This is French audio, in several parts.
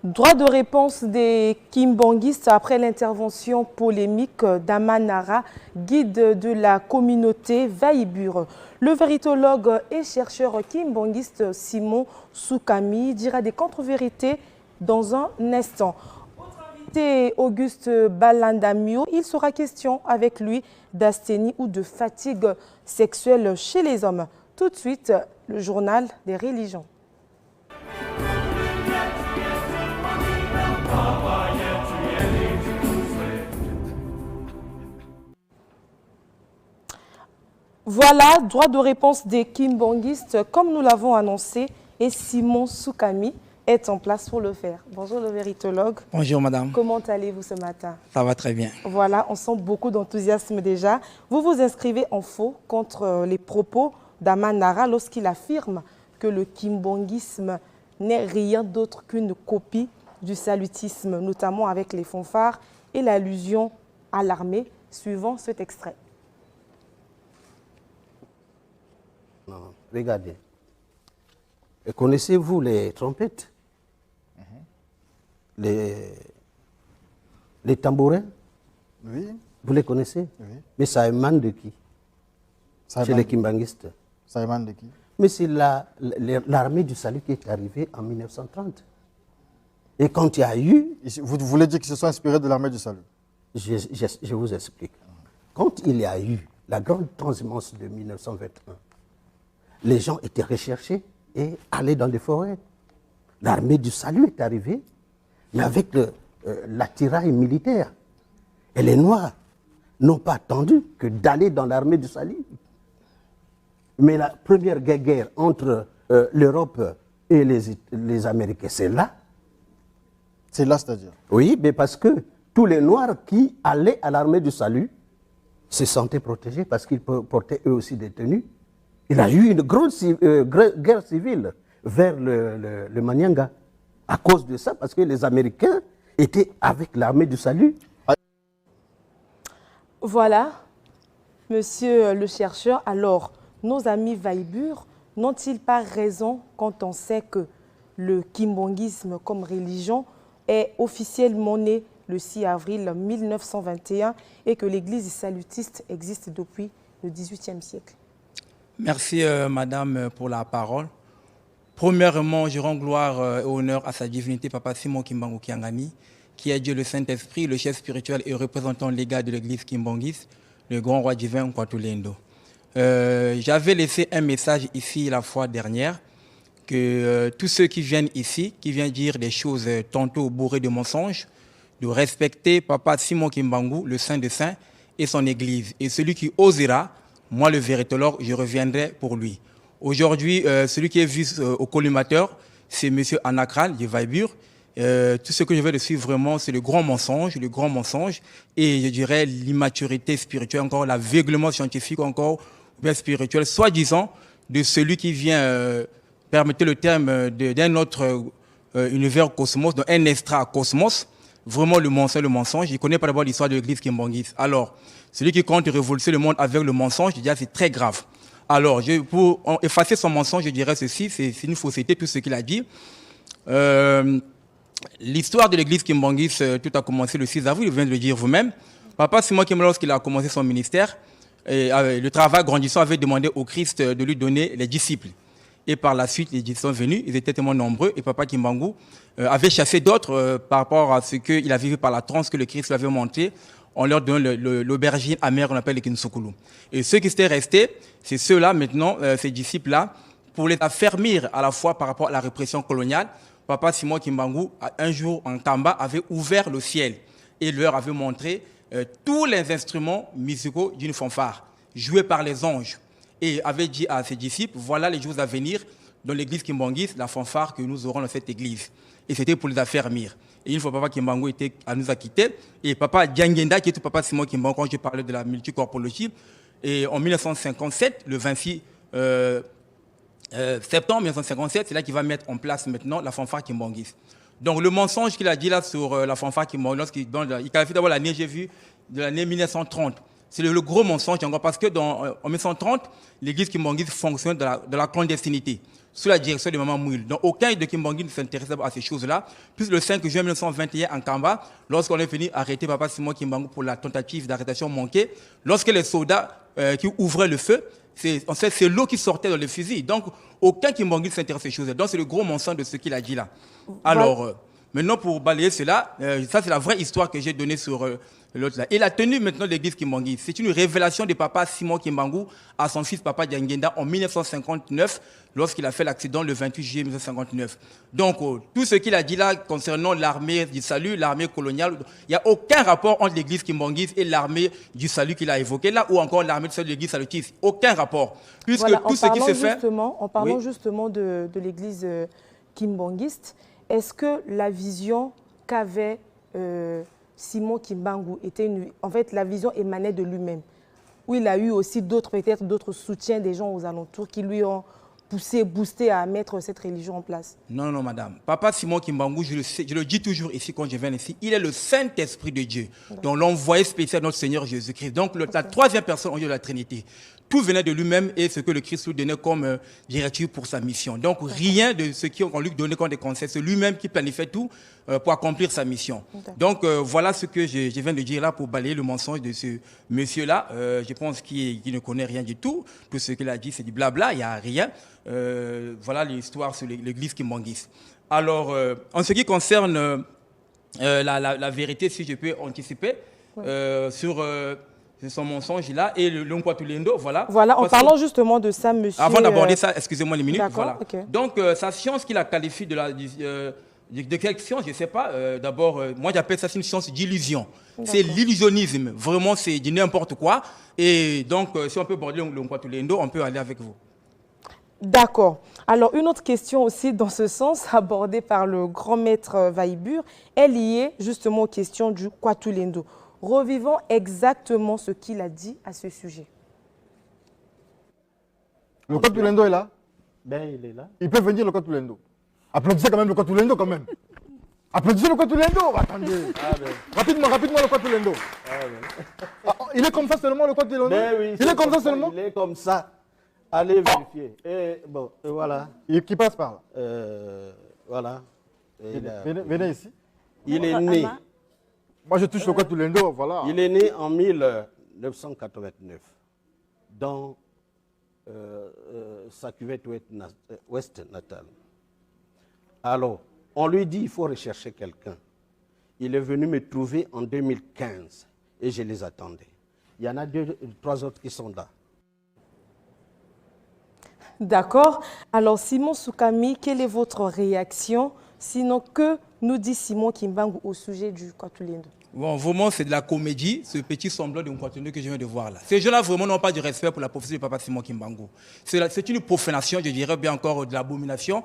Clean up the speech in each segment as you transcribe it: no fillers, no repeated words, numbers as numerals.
Droit de réponse des kimbongistes après l'intervention polémique d'Amanara, guide de la communauté Vaibur. Le véritologue et chercheur kimbongiste Simon Soukami dira des contre-vérités dans un instant. Autre invité, Auguste Balandamio, il sera question avec lui d'asthénie ou de fatigue sexuelle chez les hommes. Tout de suite, le journal des religions. Voilà, droit de réponse des kimbongistes, comme nous l'avons annoncé, et Simon Soukami est en place pour le faire. Bonjour le véritologue. Bonjour madame. Comment allez-vous ce matin? Ça va très bien. Voilà, on sent beaucoup d'enthousiasme déjà. Vous vous inscrivez en faux contre les propos d'Amanara lorsqu'il affirme que le kimbongisme n'est rien d'autre qu'une copie du salutisme, notamment avec les fanfares et l'allusion à l'armée, suivant cet extrait. Non, regardez. Connaissez-vous les trompettes? Les tambourins? Oui. Vous les connaissez? Oui. Mais ça émane de qui? Ça Chez les kimbangistes. Ça émane de qui? Mais c'est l'armée du salut qui est arrivée en 1930. Et quand il y a eu... Vous voulez dire qu'ils se sont inspirés de l'armée du salut? Je vous explique. Quand il y a eu la grande transhumance de 1921, les gens étaient recherchés et allaient dans les forêts. L'armée du salut est arrivée, mais avec l'attirail militaire. Et les Noirs n'ont pas attendu que d'aller dans l'armée du salut. Mais la première guerre entre l'Europe et les Américains, c'est là. C'est là, c'est-à-dire? Oui, mais parce que tous les Noirs qui allaient à l'armée du salut se sentaient protégés parce qu'ils portaient eux aussi des tenues. Il y a eu une grande guerre civile vers le Manianga à cause de ça, parce que les Américains étaient avec l'armée du salut. Voilà, monsieur le chercheur. Alors, nos amis Vaibur n'ont-ils pas raison quand on sait que le kimbongisme comme religion est officiellement né le 6 avril 1921 et que l'église salutiste existe depuis le XVIIIe siècle? Merci madame pour la parole. Premièrement, je rends gloire et honneur à sa divinité Papa Simon Kimbangu Kiangani, qui est Dieu le Saint-Esprit, le chef spirituel et représentant légal de l'église kimbangiste, le grand roi divin Nkwatulendo. J'avais laissé un message ici la fois dernière que tous ceux qui viennent ici, qui viennent dire des choses tantôt bourrées de mensonges, de respecter Papa Simon Kimbangu, le Saint des Saints, et son église. Et celui qui osera, moi le véritologue, je reviendrai pour lui. Aujourd'hui, celui qui est vice au collimateur, c'est M. Anakral de Vaibur. Tout ce que je vais suivre vraiment, c'est le grand mensonge, et je dirais l'immaturité spirituelle, encore l'aveuglement scientifique, encore bien spirituel, soi-disant, de celui qui vient, permettez le terme, d'un autre univers cosmos, d'un extra-cosmos. Vraiment le mensonge. Je ne connais pas d'abord l'histoire de l'église kimbangiste. Alors, celui qui compte révolutionner le monde avec le mensonge, je dirais c'est très grave. Alors, pour effacer son mensonge, je dirais ceci, c'est une fausseté, tout ce qu'il a dit. L'histoire de l'église kimbangiste, tout a commencé le 6 avril, vous venez de le dire vous-même. Papa Simon Kimbangu, lorsqu'il a commencé son ministère, et le travail grandissant avait demandé au Christ de lui donner les disciples. Et par la suite, les disciples sont venus, ils étaient tellement nombreux, et Papa Kimbangu avait chassé d'autres par rapport à ce qu'il a vécu par la transe que le Christ lui avait montré. On leur donne l'aubergine amère qu'on appelle le kinsukulu. Et ceux qui étaient restés, c'est ceux-là maintenant, ces disciples-là, pour les affermir à la fois par rapport à la répression coloniale. Papa Simon Kimbangu, un jour en Tamba, avait ouvert le ciel et leur avait montré tous les instruments musicaux d'une fanfare, joués par les anges. Et avait dit à ses disciples, voilà les jours à venir dans l'église kimbangiste, la fanfare que nous aurons dans cette église. Et c'était pour les affermir. Et une fois Papa Kimbangu nous a quittés, et Papa Diangenda, qui est Papa Simon Kimbangu, quand je parlais de la multicorpologie, et en 1957, le 26 septembre 1957, c'est là qu'il va mettre en place maintenant la fanfare kimbangiste. Donc le mensonge qu'il a dit là sur la fanfare kimbangiste, il qualifie d'abord l'année, j'ai vu, de l'année 1930. C'est le gros mensonge encore parce que en 1930, l'église kimbangiste fonctionne de la clandestinité. sous la direction de Maman Mouil. Donc aucun de Kimbangui ne s'intéressait à ces choses-là. Puis le 5 juin 1921 en Kamba, lorsqu'on est venu arrêter Papa Simon Kimbangu pour la tentative d'arrestation manquée, lorsque les soldats qui ouvraient le feu, c'est l'eau qui sortait dans le fusil. Donc aucun Kimbangui ne s'intéresse à ces choses-là. Donc c'est le gros mensonge de ce qu'il a dit là. Alors, maintenant pour balayer cela, ça c'est la vraie histoire que j'ai donnée sur l'autre là. Et la tenue maintenant de l'église Kimbangui, c'est une révélation de Papa Simon Kimbangu à son fils Papa Diangenda en 1959, lorsqu'il a fait l'accident le 28 juillet 1959. Donc, tout ce qu'il a dit là concernant l'armée du salut, l'armée coloniale, il n'y a aucun rapport entre l'église Kimbangui et l'armée du salut qu'il a évoqué là, ou encore l'armée de l'église salutiste. Aucun rapport. Puisque voilà, tout ce qui se fait... En parlant justement de l'église kimbangiste, est-ce que la vision qu'avait Simon Kimbangu était en fait, la vision émanait de lui-même, où il a eu aussi peut-être d'autres soutiens des gens aux alentours qui lui ont boosté à mettre cette religion en place? Non, non, madame. Papa Simon Kimbangu, je le dis toujours ici quand je viens ici, il est le Saint-Esprit de Dieu, dont l'envoyé spécial de notre Seigneur Jésus-Christ. Donc, la troisième personne au lieu de la Trinité. Tout venait de lui-même et ce que le Christ lui donnait comme directive pour sa mission. Donc, rien de ce qu'on lui donnait comme des conseils. C'est lui-même qui planifiait tout pour accomplir sa mission. Donc, voilà ce que je viens de dire là pour balayer le mensonge de ce monsieur-là. Je pense qu'il ne connaît rien du tout. Tout ce qu'il a dit, c'est du blabla, il n'y a rien. Voilà l'histoire sur l'église Kimbangui. Alors, en ce qui concerne la vérité, si je peux anticiper, sur son mensonge là, et le Nkwatulendo, voilà. Voilà, en parlant justement de ça, monsieur... Avant d'aborder ça, excusez-moi les minutes, voilà. Okay. Donc, sa science qu'il a qualifiée de quelle science, je ne sais pas. D'abord, moi j'appelle ça une science d'illusion. C'est l'illusionnisme, vraiment c'est du n'importe quoi. Et donc, si on peut aborder le Nkwatulendo, on peut aller avec vous. D'accord. Alors, une autre question aussi dans ce sens, abordée par le grand maître Vaïbur, est liée justement aux questions du Kwatulendo. Revivons exactement ce qu'il a dit à ce sujet. Le Kwatulendo est là? Ben, il est là. Il peut venir le Kwatulendo. Applaudissez quand même le Kwatulendo quand même. Applaudissez le Kwatulendo. Attendez. Rapidement le Kwatulendo. Il est comme ça seulement le Kwatulendo? Ben oui, il est comme ça seulement? Il est comme ça. Allez vérifier. Et bon, voilà. Qui passe par là? Voilà. Venez ici. Il est né. Moi, je touche le Kwatulendo, voilà. Il est né en 1989 dans sa cuvette ouest natale. Alors, on lui dit il faut rechercher quelqu'un. Il est venu me trouver en 2015 et je les attendais. Il y en a 3 autres qui sont là. D'accord. Alors, Simon Soukami, quelle est votre réaction? Sinon, que nous dit Simon Kimbangu au sujet du Kwatulendo? Bon, vraiment, c'est de la comédie, ce petit semblant de Nkwatulendo que je viens de voir là. Ces gens-là, vraiment, n'ont pas de respect pour la prophétie de Papa Simon Kimbangu. C'est une profanation, je dirais bien encore de l'abomination,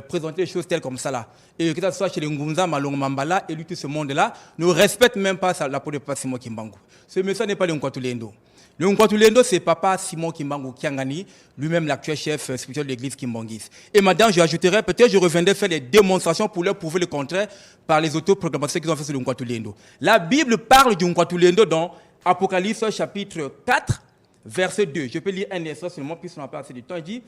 présenter les choses telles comme ça là. Et que ce soit chez les Ngunza, Malong Mambala, et lui, tout ce monde-là, ne respecte même pas la peau de Papa Simon Kimbangu. Ce monsieur n'est pas le Nkwatulendo. Le Nkwatulendo, c'est Papa Simon Kimbangu Kiangani, lui-même l'actuel chef spirituel de l'église Kimbangui. Et maintenant, j'ajouterais, peut-être je reviendrai faire des démonstrations pour leur prouver le contraire par les autoproclamations qu'ils ont fait sur le Nkwatulendo. La Bible parle du Nkwatulendo dans Apocalypse chapitre 4, verset 2. Je peux lire un extrait seulement, puisqu'on n'a pas assez de temps. Il dit,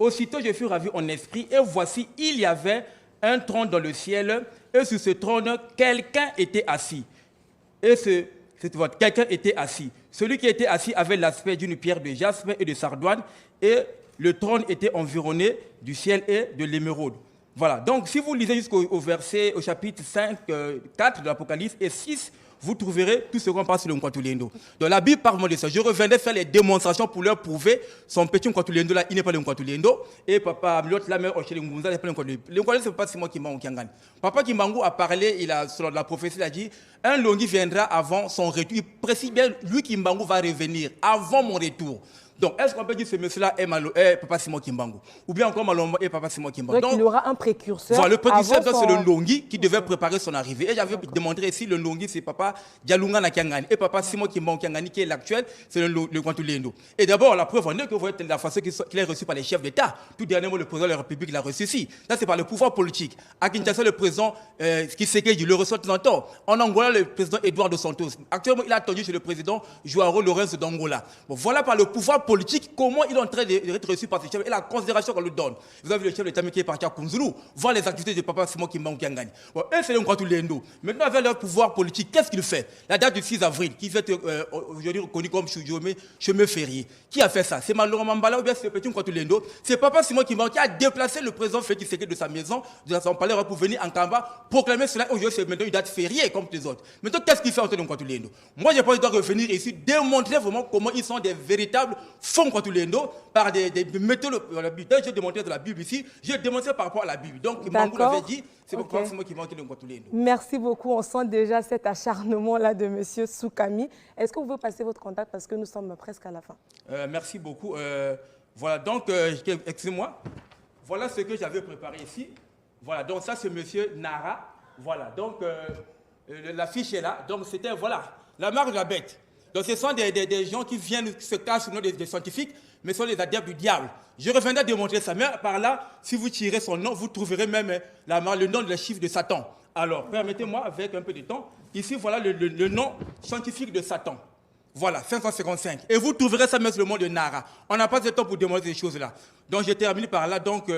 aussitôt je fus ravi en esprit, et voici, il y avait un trône dans le ciel, et sur ce trône, quelqu'un était assis. Et quelqu'un était assis. Celui qui était assis avait l'aspect d'une pierre de jaspe et de sardoine, et le trône était environné du ciel et de l'émeraude. Voilà. Donc, si vous lisez jusqu'au verset, au chapitre 5, 4 de l'Apocalypse et 6, vous trouverez tout ce qu'on parle sur le Nkwatulendo. Donc, la Bible parle de ça. Je reviendrai faire les démonstrations pour leur prouver son petit Nkwatulendo là, il n'est pas le Nkwatulendo. Et papa, l'autre là, chez le Ngunza, il n'est pas le Nkwatulendo. Le Nkwatulendo, ce n'est pas Simon Kimbangu Kiangani. Papa Kimbangu a parlé, selon la prophétie, il a dit, un Longi viendra avant son retour. Il précise bien, lui Kimbangu va revenir avant mon retour. Donc, est-ce qu'on peut dire que ce monsieur-là est Papa Simon Kimbangu? Ou bien encore Malomba est Papa Simon Kimbangu? Donc, il y aura un précurseur. Voilà, le précurseur, c'est le Longi qui devait préparer son arrivée. Et j'avais démontré ici, le Longi, c'est Papa Dialunga Kiangani. Et Papa Simon Kimbangu Kiangani, qui est l'actuel, c'est le Nkwatulendo. Et d'abord, la preuve en est que vous voyez la façon qu'il est reçu par les chefs d'État. Tout dernièrement, le président de la République l'a reçu ici. Là, c'est par le pouvoir politique. À Kinshasa, le président Tshisekedi le reçoit de temps en temps. En Angola, le président Eduardo Santos. Actuellement, il a attendu chez le président Joao Lourenço d'Angola. Bon, voilà par le pouvoir politique, comment il est en train d'être reçu par ses chefs et la considération qu'on lui donne. Vous avez vu le chef de l'État qui est parti à Kunzulu, voir les activités de Papa Simon Kimbangu Kiangani. Bon, eux, c'est le Nkwatou-Lendo. Maintenant, avec leur pouvoir politique, qu'est-ce qu'il fait? La date du 6 avril, qui fait aujourd'hui reconnu comme chemin férié. Qui a fait ça? C'est Maloro Mambala ou bien c'est le petit Nkwatou-Lendo? C'est Papa Simon Kimbangu qui a déplacé le président Félix Tshisekedi de sa maison, de son palais, pour venir en Kamba, proclamer cela. Aujourd'hui, c'est maintenant une date fériée comme les autres. Maintenant, qu'est-ce qu'il fait en tant que Nkwatou-Lendo? Moi, je pense qu'il doit revenir ici, démontrer vraiment comment ils sont des véritables fonds Nkwatou-Lendo par des méthodes de la Bible. J'ai démontré de la Bible ici, j'ai démontré par rapport à la Bible. Donc, Mangou l'avait dit, c'est pour moi qui manque de Nkwatou-Lendo. Merci beaucoup. On sent déjà cet acharnement-là de M. Soukami. Est-ce que vous pouvez passer votre contact parce que nous sommes presque à la fin? Merci beaucoup. Voilà, donc, excusez-moi. Voilà ce que j'avais préparé ici. Voilà, donc ça, c'est M. Nara. Voilà, donc, la fiche est là. Donc, c'était, voilà, la marque de la bête. Donc, ce sont des gens qui viennent se cachent sous le nom des scientifiques, mais ce sont les adeptes du diable. Je reviendrai démontrer ça. Mais par là, si vous tirez son nom, vous trouverez même le nom de la chiffre de Satan. Alors, permettez-moi, avec un peu de temps, ici, voilà le nom scientifique de Satan. Voilà, 555. Et vous trouverez ça même sur le monde de Nara. On n'a pas de temps pour démontrer ces choses-là. Donc, j'ai terminé par là. Donc,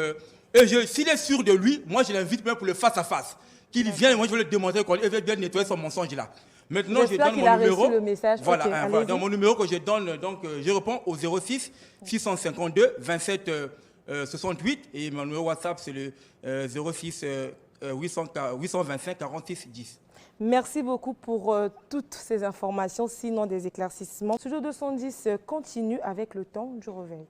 s'il est sûr de lui, moi, je l'invite même pour le face-à-face. Qu'il vienne et moi, je vais le démontrer qu'il va bien nettoyer son mensonge-là. Maintenant, je donne mon numéro. Le message. Voilà, okay, dans mon numéro que je donne, donc, je réponds au 06 652 27 68. Et mon numéro WhatsApp, c'est le 06 825 46 10. Merci beaucoup pour toutes ces informations, sinon des éclaircissements. Studio 210 continue avec le temps du réveil.